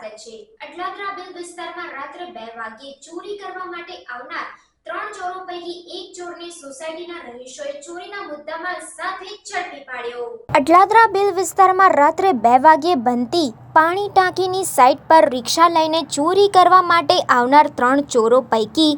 સ્વાગત છે। અડલાદરા બિલ વિસ્તારમાં રાત્રે 2 વાગ્યે ચોરી કરવા માટે આવનાર 3 ચોરો પૈકી એક ચોરને સોસાયટીના રહીશોએ ચોરીના મુદ્દામાલ સાથે ઝડપી પાડ્યો। અડલાદરા બિલ વિસ્તારમાં રાત્રે 2 વાગ્યે બનતી પાણી ટાંકીની સાઇટ પર રિક્ષા લઈને ચોરી કરવા માટે આવનાર 3 ચોરો પૈકી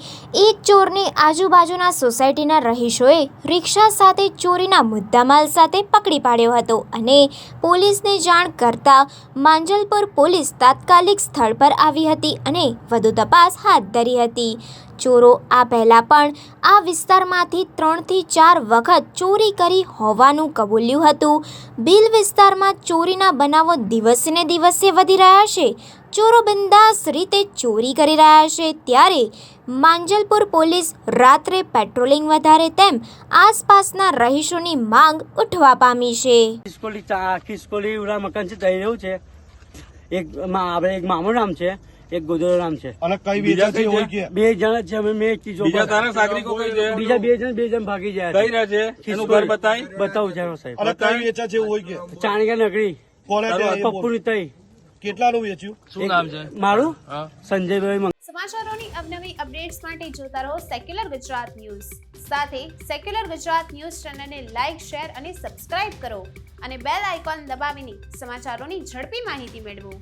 એક ચોરને આજુબાજુના સોસાયટીના રહીશોએ રિક્ષા સાથે ચોરીના મુદ્દામાલ સાથે પકડી પાડ્યો હતો અને પોલીસને જાણ કરતા માંજલપુર પોલીસ તાત્કાલિક સ્થળ પર આવી હતી અને વધુ તપાસ હાથ ધરી હતી। ચોરો આ પહેલા પણ આ વિસ્તારમાંથી 3 થી 4 વખત ચોરી કરી હોવાનું કબૂલ્યું હતું। બિલ વિસ્તારમાં ચોરીના બનાવો દિવસને દિવસે વધી રહ્યા છે। ચોરો બિંદાસ રીતે ચોરી કરી રહ્યા છે ત્યારે માંજલપુર પોલીસ રાત્રે પેટ્રોલિંગ વધારે તેમ આસપાસના રહીશોની માંગ ઉઠવા પામી છે। ખિસકોલી મકાન છે થઈ રહ્યું છે। એક મામું નામ છે, એક ગોદરો નામ છે અને કઈ બીજા છે હોય કે બે જણ છે। અમે મેં ચીજો બીજા તારા નાગરિકો કઈ છે? બીજા બે જણ ભાગી જાય કઈ રહ્યા છે? એનું ઘર બતાય, બતાવું છે સાહેબ। અને કઈ વેચા છે હોય કે ચાણિયા નગરી કોને પપ્પુની તઈ કેટલાનું વેચ્યું? શું નામ છે મારું સંજયભાઈ। સમાચારોની અવનવી અપડેટ્સ માટે જોતા રહો સેક્યુલર ગુજરાત ન્યૂઝ। સાથે સેક્યુલર ગુજરાત ન્યૂઝ ચેનલને લાઇક, શેર અને સબસ્ક્રાઇબ કરો અને બેલ આઇકોન દબાવીને સમાચારોની ઝડપી માહિતી મેળવો।